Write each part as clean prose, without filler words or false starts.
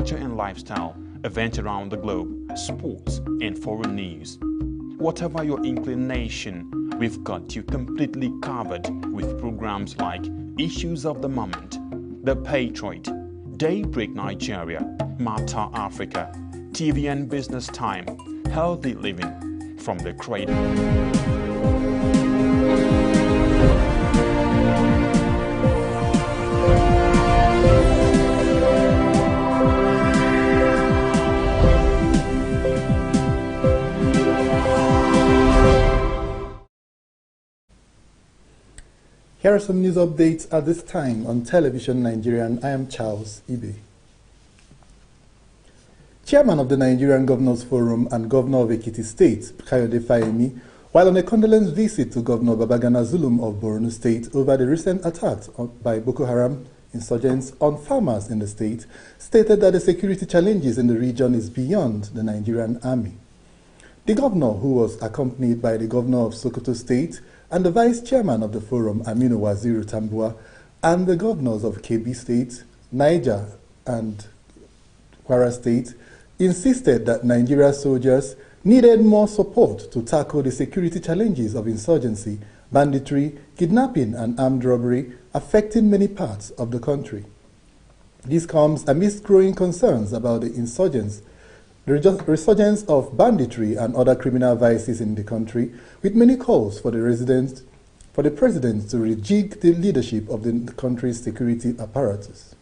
culture and lifestyle, events around the globe, sports and foreign news. Whatever your inclination, we've got you completely covered with programs like Issues of the Moment, The Patriot, Daybreak Nigeria, Matter Africa, TV and Business Time, Healthy Living, From the Cradle. Here are some news updates at this time on Television Nigerian. I am Charles Ibe. Chairman of the Nigerian Governors Forum and Governor of Ekiti State, Kayode Fayemi, while on a condolence visit to Governor Babagana Zulum of Borno State over the recent attacks by Boko Haram insurgents on farmers in the state, stated that the security challenges in the region is beyond the Nigerian army. The governor, who was accompanied by the governor of Sokoto State and the vice chairman of the forum, Aminu Waziri Tambua, and the governors of Kebbi State, Niger, and Kwara State, insisted that Nigeria's soldiers needed more support to tackle the security challenges of insurgency, banditry, kidnapping, and armed robbery affecting many parts of the country. This comes amidst growing concerns about the insurgents, the resurgence of banditry and other criminal vices in the country, with many calls for the president to rejig the leadership of the country's security apparatus.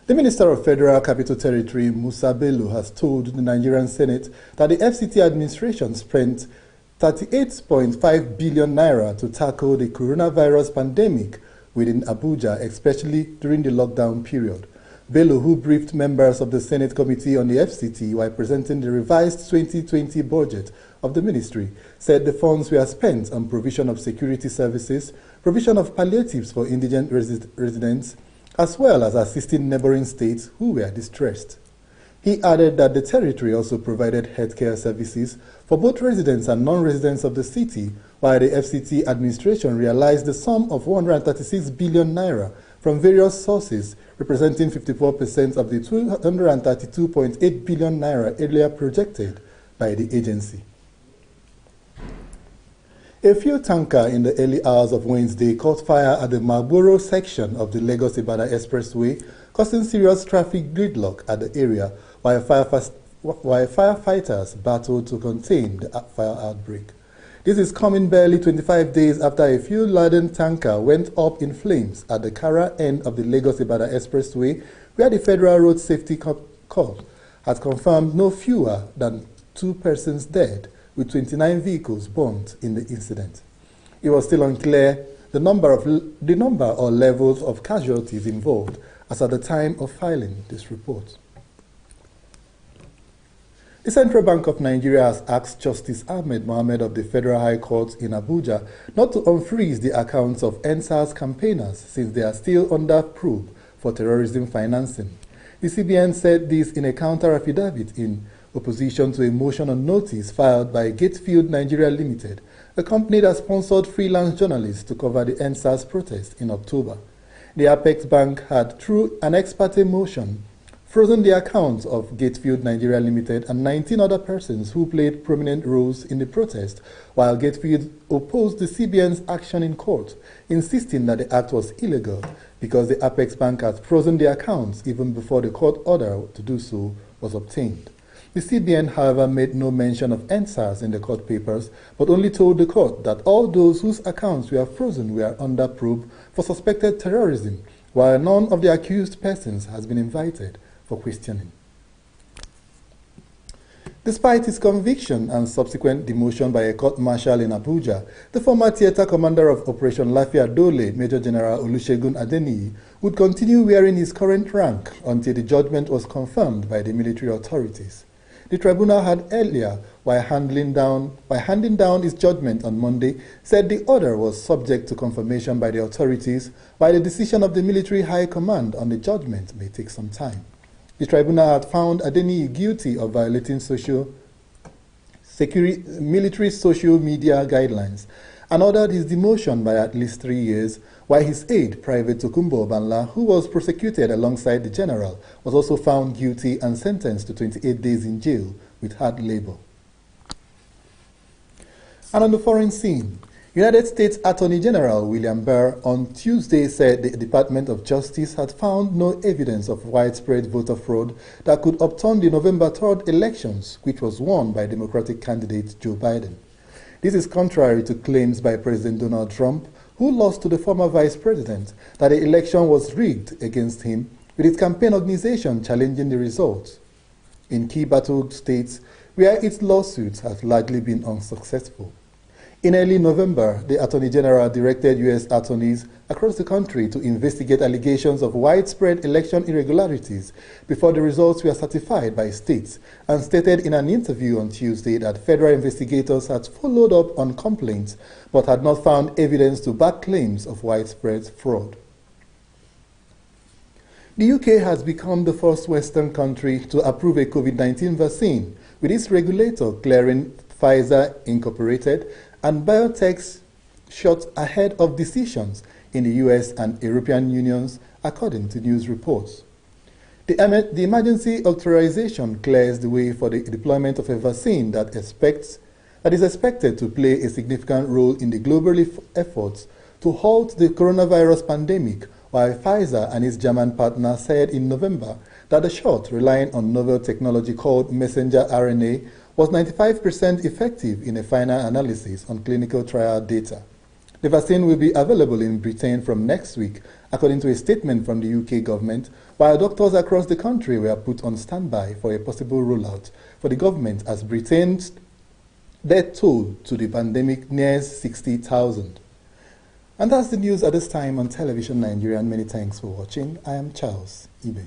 The Minister of Federal Capital Territory, Musa Bello, has told the Nigerian Senate that the FCT administration spent 38.5 billion naira to tackle the coronavirus pandemic within Abuja, especially during the lockdown period. Bello, who briefed members of the Senate Committee on the FCT while presenting the revised 2020 budget of the ministry, said the funds were spent on provision of security services, provision of palliatives for indigent residents, as well as assisting neighboring states who were distressed. He added that the territory also provided healthcare services for both residents and non-residents of the city, while the FCT administration realized the sum of 136 billion naira from various sources, representing 54% of the 232.8 billion naira earlier projected by the agency. A fuel tanker in the early hours of Wednesday caught fire at the Marlborough section of the Lagos-Ibadan Expressway, causing serious traffic gridlock at the area, while firefighters battled to contain the fire outbreak. This is coming barely 25 days after a fuel-laden tanker went up in flames at the Kara end of the Lagos-Ibadan Expressway, where the Federal Road Safety Corps has confirmed no fewer than 2 persons dead, with 29 vehicles burnt in the incident. It was still unclear the number or levels of casualties involved as at the time of filing this report. The Central Bank of Nigeria has asked Justice Ahmed Mohammed of the Federal High Court in Abuja not to unfreeze the accounts of NSAS campaigners since they are still under probe for terrorism financing. The CBN said this in a counter-affidavit in opposition to a motion on notice filed by Gatefield Nigeria Limited, a company that sponsored freelance journalists to cover the NSAS protest in October. The Apex Bank had, through an ex parte motion, frozen the accounts of Gatefield Nigeria Limited and 19 other persons who played prominent roles in the protest, while Gatefield opposed the CBN's action in court, insisting that the act was illegal because the Apex Bank had frozen the accounts even before the court order to do so was obtained. The CBN, however, made no mention of NSAS in the court papers, but only told the court that all those whose accounts were frozen were under probe for suspected terrorism, while none of the accused persons has been invited for questioning. Despite his conviction and subsequent demotion by a court-martial in Abuja, the former theater commander of Operation Lafia Dole, Major General Olusegun Adani, would continue wearing his current rank until the judgment was confirmed by the military authorities. The tribunal had earlier, while handing down its judgment on Monday, said the order was subject to confirmation by the authorities, while the decision of the military high command on the judgment may take some time. The tribunal had found Adani guilty of violating military social media guidelines and ordered his demotion by at least 3 years, while his aide, Private Tokunbo Obanla, who was prosecuted alongside the general, was also found guilty and sentenced to 28 days in jail with hard labor. And on the foreign scene, United States Attorney General William Barr on Tuesday said the Department of Justice had found no evidence of widespread voter fraud that could upturn the November 3rd elections, which was won by Democratic candidate Joe Biden. This is contrary to claims by President Donald Trump, who lost to the former vice president, that the election was rigged against him, with its campaign organization challenging the results in key battled states where its lawsuits have largely been unsuccessful. In early November, the Attorney General directed U.S. attorneys across the country to investigate allegations of widespread election irregularities before the results were certified by states, and stated in an interview on Tuesday that federal investigators had followed up on complaints but had not found evidence to back claims of widespread fraud. The UK has become the first Western country to approve a COVID-19 vaccine, with its regulator clearing Pfizer Incorporated and biotech's shots ahead of decisions in the US and European unions, according to news reports. The emergency authorization clears the way for the deployment of a vaccine that is expected to play a significant role in the global efforts to halt the coronavirus pandemic, while Pfizer and its German partner said in November that the shot, relying on novel technology called messenger RNA, was 95% effective in a final analysis on clinical trial data. The vaccine will be available in Britain from next week, according to a statement from the UK government, while doctors across the country were put on standby for a possible rollout for the government as Britain's death toll to the pandemic nears 60,000. And that's the news at this time on Television Nigeria, and many thanks for watching. I am Charles Ibe.